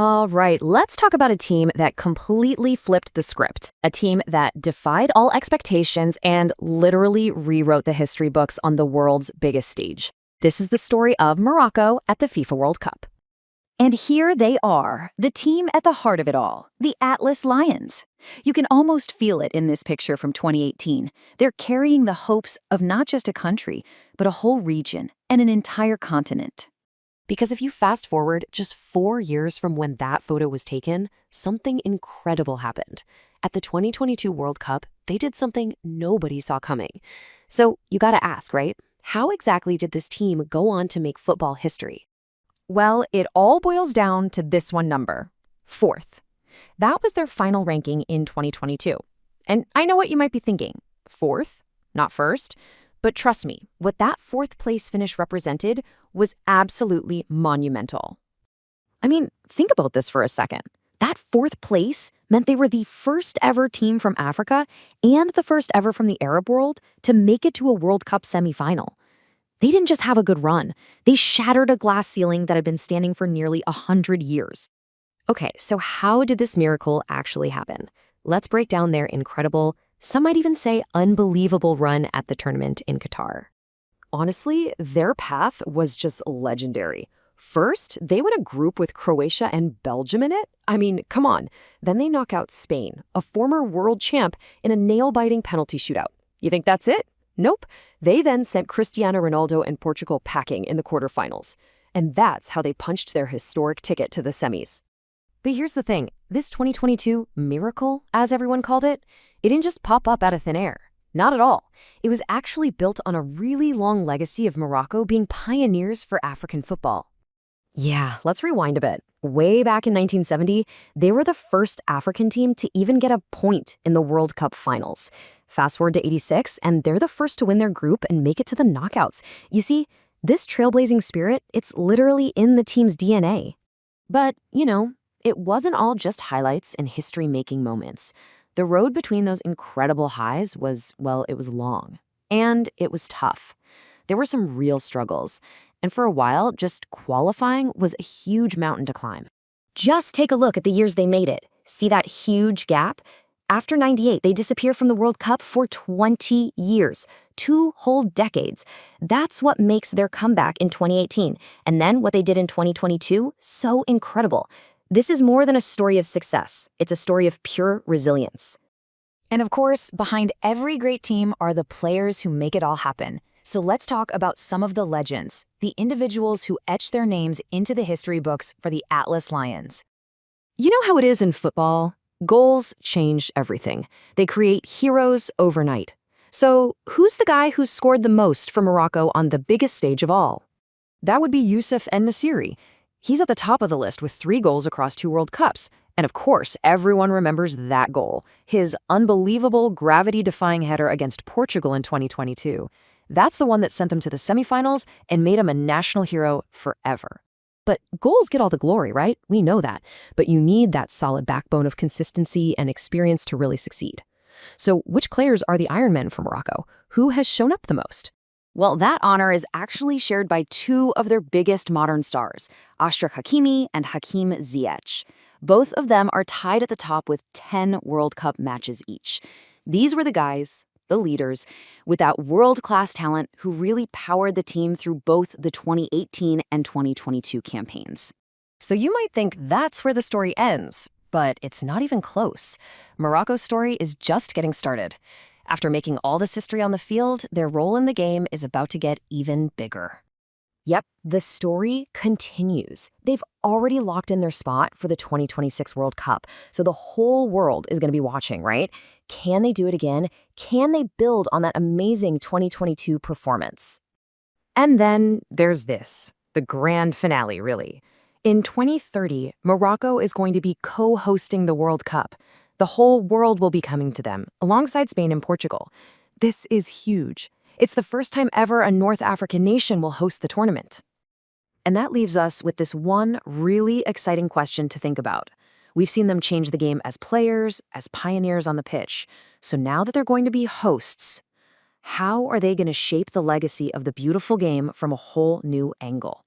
All right, let's talk about a team that completely flipped the script. A team that defied all expectations and literally rewrote the history books on the world's biggest stage. This is the story of Morocco at the FIFA World Cup. And here they are, the team at the heart of it all, the Atlas Lions. You can almost feel it in this picture from 2018. They're carrying the hopes of not just a country, but a whole region and an entire continent. Because if you fast forward just 4 years from when that photo was taken, something incredible happened. At the 2022 World Cup, they did something nobody saw coming. So you gotta ask, right? How exactly did this team go on to make football history? Well, it all boils down to this one number, 4th. That was their final ranking in 2022. And I know what you might be thinking, 4th, not first? But trust me, what that 4th place finish represented was absolutely monumental. I mean, think about this for a second. That 4th place meant they were the first ever team from Africa and the first ever from the Arab world to make it to a World Cup semifinal. They didn't just have a good run. They shattered a glass ceiling that had been standing for nearly 100 years. Okay, so how did this miracle actually happen? Let's break down their incredible, some might even say unbelievable run at the tournament in Qatar. Honestly, their path was just legendary. First, they win a group with Croatia and Belgium in it. I mean, come on. Then they knock out Spain, a former world champ, in a nail-biting penalty shootout. You think that's it? Nope. They then sent Cristiano Ronaldo and Portugal packing in the quarterfinals. And that's how they punched their historic ticket to the semis. But here's the thing. This 2022 miracle, as everyone called it didn't just pop up out of thin air. Not at all. It was actually built on a really long legacy of Morocco being pioneers for African football. Yeah, let's rewind a bit. Way back in 1970, they were the first African team to even get a point in the World Cup finals. Fast forward to 86, and they're the first to win their group and make it to the knockouts. You see, this trailblazing spirit, it's literally in the team's DNA. But, it wasn't all just highlights and history-making moments. The road between those incredible highs was, well, it was long. And it was tough. There were some real struggles. And for a while, just qualifying was a huge mountain to climb. Just take a look at the years they made it. See that huge gap? After 98, they disappear from the World Cup for 20 years, 2 whole decades. That's what makes their comeback in 2018. And then what they did in 2022, so incredible. This is more than a story of success. It's a story of pure resilience. And of course, behind every great team are the players who make it all happen. So let's talk about some of the legends, the individuals who etched their names into the history books for the Atlas Lions. You know how it is in football? Goals change everything. They create heroes overnight. So who's the guy who scored the most for Morocco on the biggest stage of all? That would be Youssef En-Nesyri. He's at the top of the list with 3 goals across 2 World Cups. And of course, everyone remembers that goal, his unbelievable gravity-defying header against Portugal in 2022. That's the one that sent them to the semifinals and made him a national hero forever. But goals get all the glory, right? We know that. But you need that solid backbone of consistency and experience to really succeed. So which players are the Ironmen for Morocco? Who has shown up the most? Well, that honor is actually shared by 2 of their biggest modern stars, Achraf Hakimi and Hakim Ziyech. Both of them are tied at the top with 10 World Cup matches each. These were the guys, the leaders, with that world-class talent who really powered the team through both the 2018 and 2022 campaigns. So you might think that's where the story ends, but it's not even close. Morocco's story is just getting started. After making all this history on the field, their role in the game is about to get even bigger. Yep, the story continues. They've already locked in their spot for the 2026 World Cup, so the whole world is going to be watching, right? Can they do it again? Can they build on that amazing 2022 performance? And then there's this, the grand finale, really. In 2030, Morocco is going to be co-hosting the World Cup. The whole world will be coming to them, alongside Spain and Portugal. This is huge. It's the first time ever a North African nation will host the tournament. And that leaves us with this one really exciting question to think about. We've seen them change the game as players, as pioneers on the pitch. So now that they're going to be hosts, how are they going to shape the legacy of the beautiful game from a whole new angle?